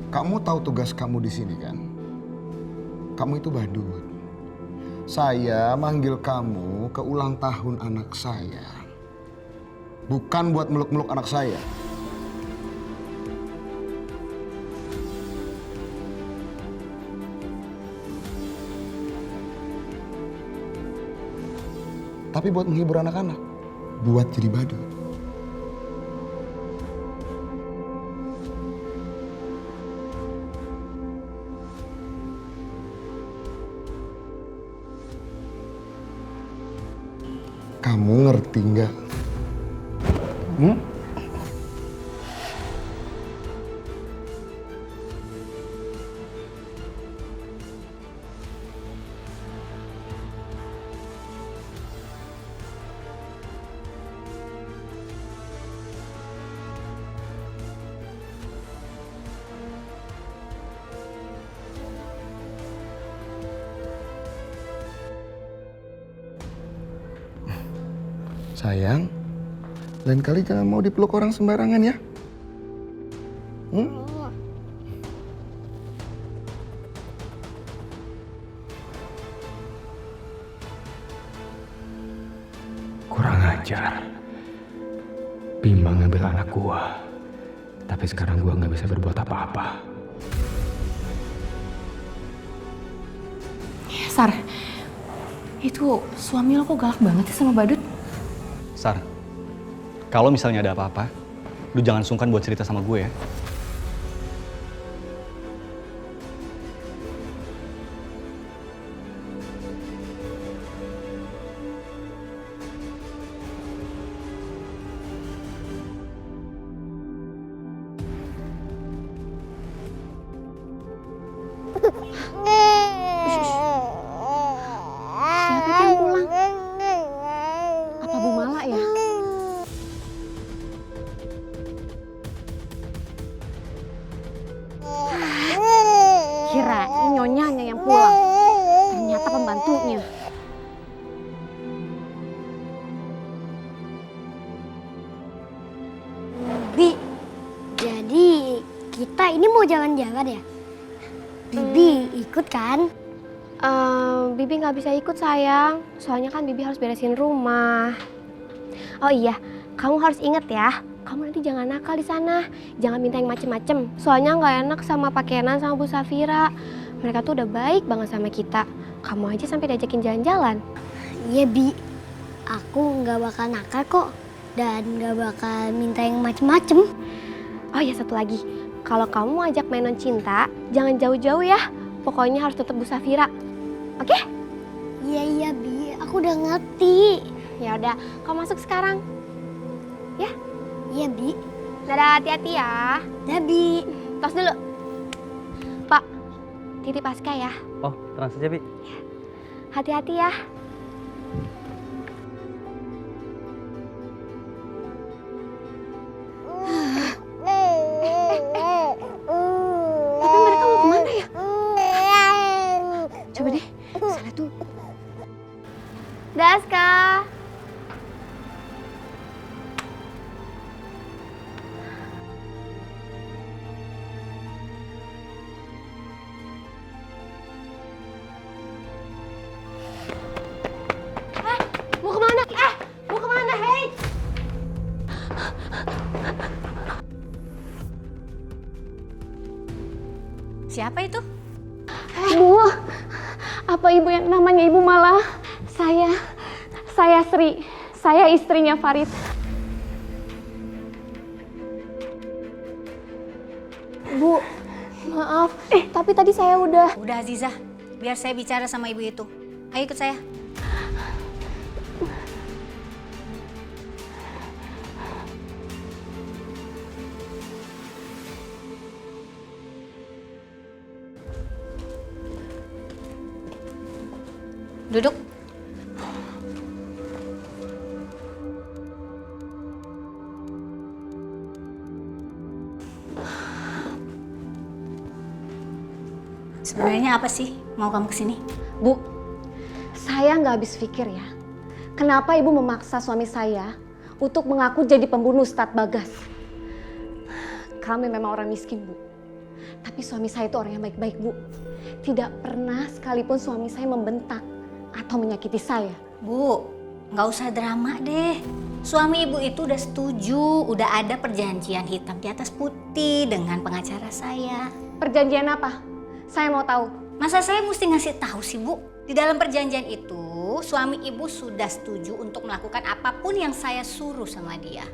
Kamu tahu tugas kamu di sini kan? Kamu itu badut. Saya manggil kamu ke ulang tahun anak saya. Bukan buat meluk-meluk anak saya. Tapi buat menghibur anak-anak. Buat jadi badut. Kamu ngerti nggak? Sayang, lain kali jangan mau dipeluk orang sembarangan ya. Kurang ajar. Bima ngambil anak gua. Tapi sekarang gua nggak bisa berbuat apa-apa. Sar, itu suami lo kok galak banget sih sama badut? Sar, kalau misalnya ada apa-apa, lu jangan sungkan buat cerita sama gue ya. Siapa yang pulang? Apa Bu Mala ya? Kirain nyonyanya yang pulang. Ternyata pembantunya. Bi, jadi kita ini mau jalan-jalan ya? Bibi ikut kan? Bibi nggak bisa ikut sayang, soalnya kan Bibi harus beresin rumah. Oh iya, kamu harus inget ya, kamu nanti jangan nakal di sana, jangan minta yang macem-macem. Soalnya nggak enak sama Pak Kenan sama Bu Safira. Mereka tuh udah baik banget sama kita. Kamu aja sampai diajakin jalan-jalan. Iya Bi, aku nggak bakal nakal kok dan nggak bakal minta yang macem-macem. Oh ya satu lagi, kalau kamu ajak main non cinta, jangan jauh-jauh ya. Pokoknya harus tetap Bu Safira. Oke? Iya Bi, aku udah ngerti. Ya udah, kamu masuk sekarang. Ya? Iya Bi. Dadah, hati-hati ya. Dadah Bi. Tos dulu. Pak, titip Aska ya. Oh, tenang saja Bi. Hati-hati ya. Tapi mereka mau kemana ya? Coba deh, sana tuh. Dah, Aska. Mau kemana? Mau kemana? Hei! Siapa itu? Bu, apa ibu yang namanya Ibu Mala? Saya Sri. Saya istrinya Farid. Bu, maaf. Tapi tadi saya udah... Udah Azizah, biar saya bicara sama ibu itu. Ayo ikut saya. Duduk. Sebenarnya apa sih mau kamu kesini? Bu, saya nggak habis pikir ya. Kenapa ibu memaksa suami saya untuk mengaku jadi pembunuh Ustadz Bagas? Kami memang orang miskin, Bu. Tapi suami saya itu orang yang baik-baik, Bu. Tidak pernah sekalipun suami saya membentak atau menyakiti saya. Bu, nggak usah drama deh. Suami ibu itu udah setuju, udah ada perjanjian hitam di atas putih dengan pengacara saya. Perjanjian apa? Saya mau tahu. Masa saya mesti ngasih tahu sih, Bu? Di dalam perjanjian itu, suami ibu sudah setuju untuk melakukan apapun yang saya suruh sama dia.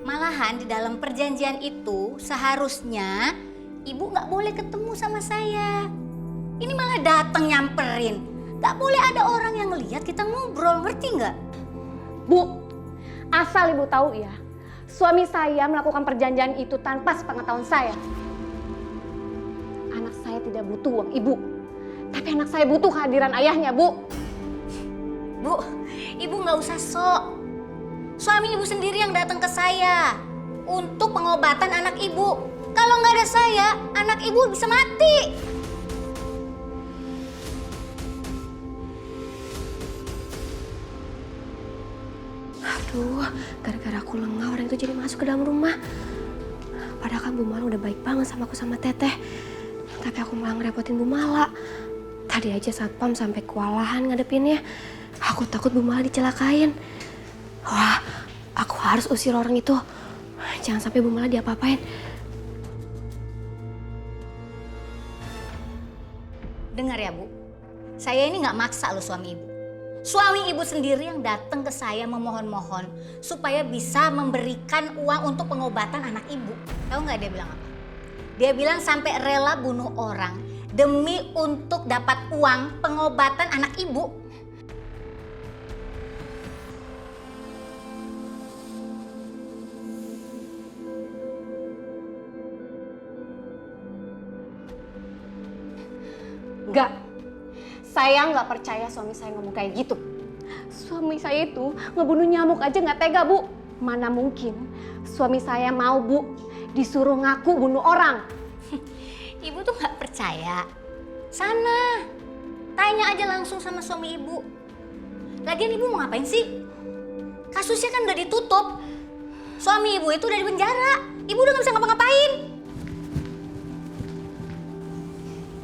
Malahan di dalam perjanjian itu seharusnya ibu nggak boleh ketemu sama saya. Ini malah datang nyamperin. Nggak boleh ada orang yang lihat kita ngobrol, ngerti nggak? Bu, asal ibu tahu ya, suami saya melakukan perjanjian itu tanpa sepengetahuan saya. Anak saya tidak butuh uang ibu, tapi anak saya butuh kehadiran ayahnya, Bu. Bu, ibu nggak usah sok. Suami ibu sendiri yang datang ke saya untuk pengobatan anak ibu. Kalau nggak ada saya, anak ibu bisa mati. Aduh, gara-gara aku lengah orang itu jadi masuk ke dalam rumah. Padahal kan Bu Mala udah baik banget sama aku sama Teteh. Tapi aku malah ngerepotin Bu Mala. Tadi aja satpam sampai kewalahan ngadepinnya. Aku takut Bu Mala dicelakain. Wah, aku harus usir orang itu. Jangan sampai Bu Mala diapa-apain. Dengar ya, Bu. Saya ini nggak maksa loh suami ibu. Suami ibu sendiri yang datang ke saya memohon-mohon supaya bisa memberikan uang untuk pengobatan anak ibu. Tahu nggak dia bilang apa? Dia bilang sampai rela bunuh orang demi untuk dapat uang pengobatan anak ibu. Enggak, saya nggak percaya suami saya ngomong kayak gitu. Suami saya itu ngebunuh nyamuk aja nggak tega, Bu. Mana mungkin suami saya mau, Bu, disuruh ngaku bunuh orang. Ibu tuh nggak percaya. Sana, tanya aja langsung sama suami ibu. Lagian ibu mau ngapain sih? Kasusnya kan udah ditutup. Suami ibu itu udah di penjara. Ibu udah nggak bisa ngapa-ngapain.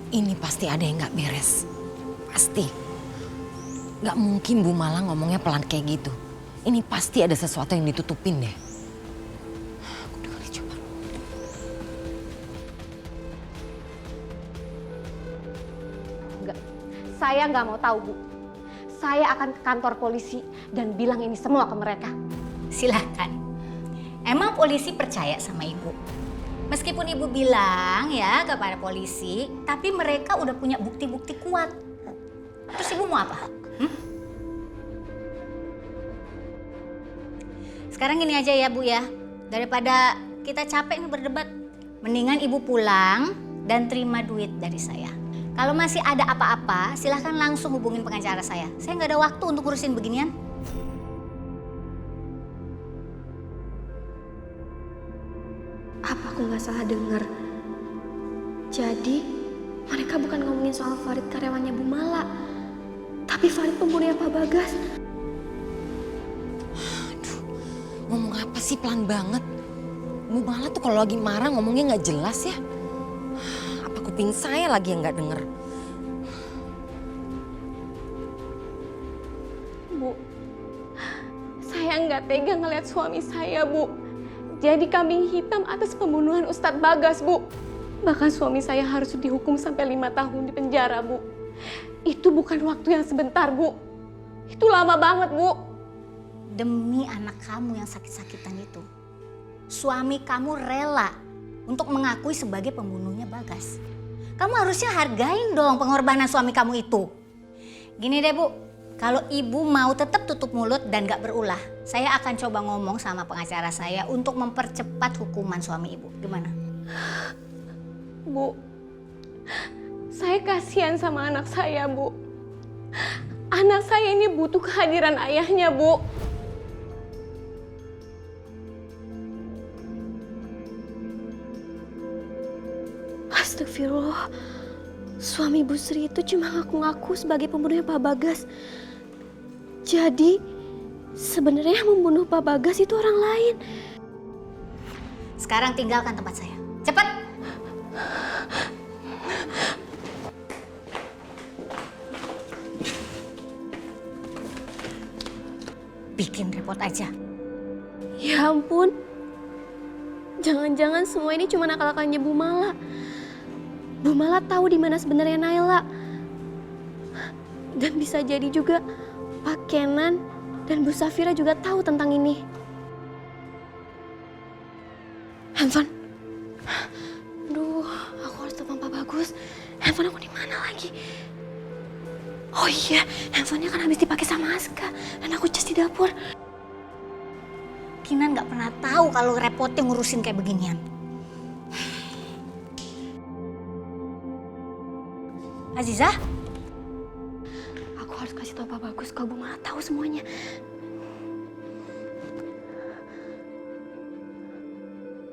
Ini pasti ada yang nggak beres. Pasti. Nggak mungkin Bu Mala ngomongnya pelan kayak gitu. Ini pasti ada sesuatu yang ditutupin deh. Enggak, saya nggak mau tahu, Bu. Saya akan ke kantor polisi dan bilang ini semua ke mereka. Silahkan. Emang polisi percaya sama ibu? Meskipun ibu bilang ya kepada polisi, tapi mereka udah punya bukti-bukti kuat. Terus ibu mau apa? Sekarang gini aja ya Bu ya, daripada kita capek nih berdebat, mendingan ibu pulang dan terima duit dari saya. Kalau masih ada apa-apa, silahkan langsung hubungin pengacara saya. Saya nggak ada waktu untuk ngurusin beginian. Apa aku nggak salah dengar? Jadi mereka bukan ngomongin soal Farid karyawannya Bu Mala, tapi Farid pembunuhnya Pak Bagas. Aduh, ngomong apa sih pelan banget? Bu Mala tuh kalau lagi marah ngomongnya nggak jelas ya. Apa kuping saya lagi yang nggak denger? Bu, saya nggak tega ngeliat suami saya, Bu. Jadi kambing hitam atas pembunuhan Ustadz Bagas, Bu. Bahkan suami saya harus dihukum sampai 5 tahun di penjara, Bu. Itu bukan waktu yang sebentar, Bu. Itu lama banget, Bu. Demi anak kamu yang sakit-sakitan itu, suami kamu rela untuk mengakui sebagai pembunuhnya Bagas. Kamu harusnya hargain dong pengorbanan suami kamu itu. Gini deh Bu, kalau ibu mau tetap tutup mulut dan gak berulah, saya akan coba ngomong sama pengacara saya untuk mempercepat hukuman suami ibu. Gimana? Bu, saya kasihan sama anak saya, Bu. Anak saya ini butuh kehadiran ayahnya, Bu. Astagfirullah. Suami Bu Sri itu cuma ngaku-ngaku sebagai pembunuhnya Pak Bagas. Jadi sebenarnya yang membunuh Pak Bagas itu orang lain. Sekarang tinggalkan tempat saya. Cepat! Bikin repot aja. Ya ampun. Jangan-jangan semua ini cuma akal-akalnya Bu Mala. Bu Mala tahu di mana sebenarnya Naila. Dan bisa jadi juga Pak Kenan dan Bu Safira juga tahu tentang ini. Handphone. Aduh, aku harus telepon Pak Bagus. Handphone aku di mana lagi? Oh iya, handphonenya kan habis dipakai sama Aska dan aku cas di dapur. Kinan nggak pernah tahu kalau repotnya ngurusin kayak beginian. Aziza? Aku harus kasih tahu Pak Bagus kalau Bu Mala tahu semuanya.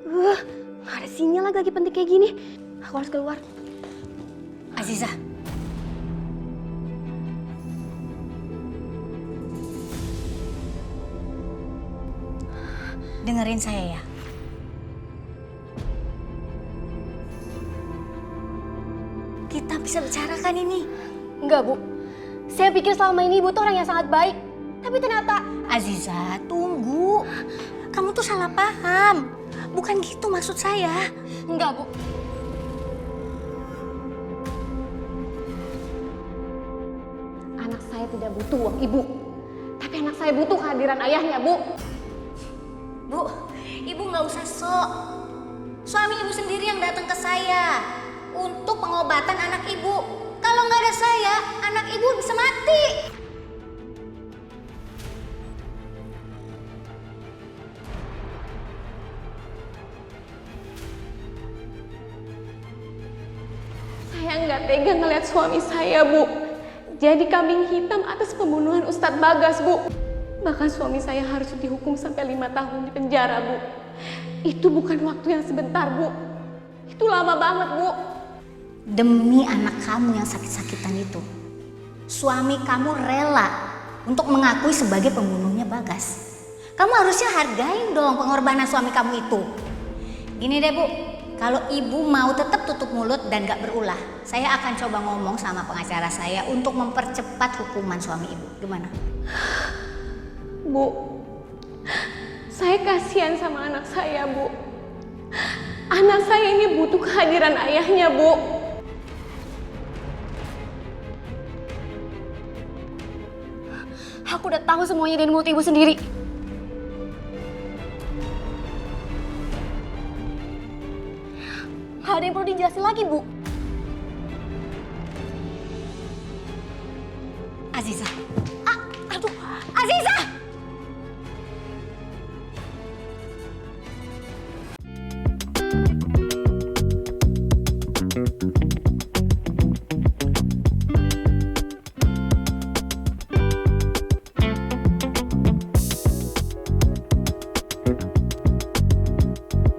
Nggak ada sinyal lagi penting kayak gini. Aku harus keluar. Aziza. Dengerin saya ya. Kita bisa bicarakan ini. Enggak, Bu. Saya pikir selama ini Ibu tuh orang yang sangat baik. Tapi ternyata... Aziza, tunggu. Kamu tuh salah paham. Bukan gitu maksud saya. Enggak, Bu. Anak saya tidak butuh uang Ibu. Tapi anak saya butuh kehadiran ayahnya, Bu. Bu, Ibu nggak usah sok. Suami Ibu sendiri yang datang ke saya untuk pengobatan anak Ibu. Kalau nggak ada saya, anak Ibu bisa mati. Saya nggak tega ngeliat suami saya, Bu. Jadi kambing hitam atas pembunuhan Ustadz Bagas, Bu. Bahkan suami saya harus dihukum sampai 5 tahun di penjara, Bu. Itu bukan waktu yang sebentar, Bu. Itu lama banget, Bu. Demi anak kamu yang sakit-sakitan itu, suami kamu rela untuk mengakui sebagai pembunuhnya Bagas. Kamu harusnya hargain dong pengorbanan suami kamu itu. Gini deh, Bu. Kalau Ibu mau tetap tutup mulut dan gak berulah, saya akan coba ngomong sama pengacara saya untuk mempercepat hukuman suami Ibu. Gimana? Bu, saya kasihan sama anak saya, Bu. Anak saya ini butuh kehadiran ayahnya, Bu. Aku udah tahu semuanya dari mulut Ibu sendiri. Gak ada yang perlu dijelasin lagi, Bu. Aziza. Aduh, Aziza!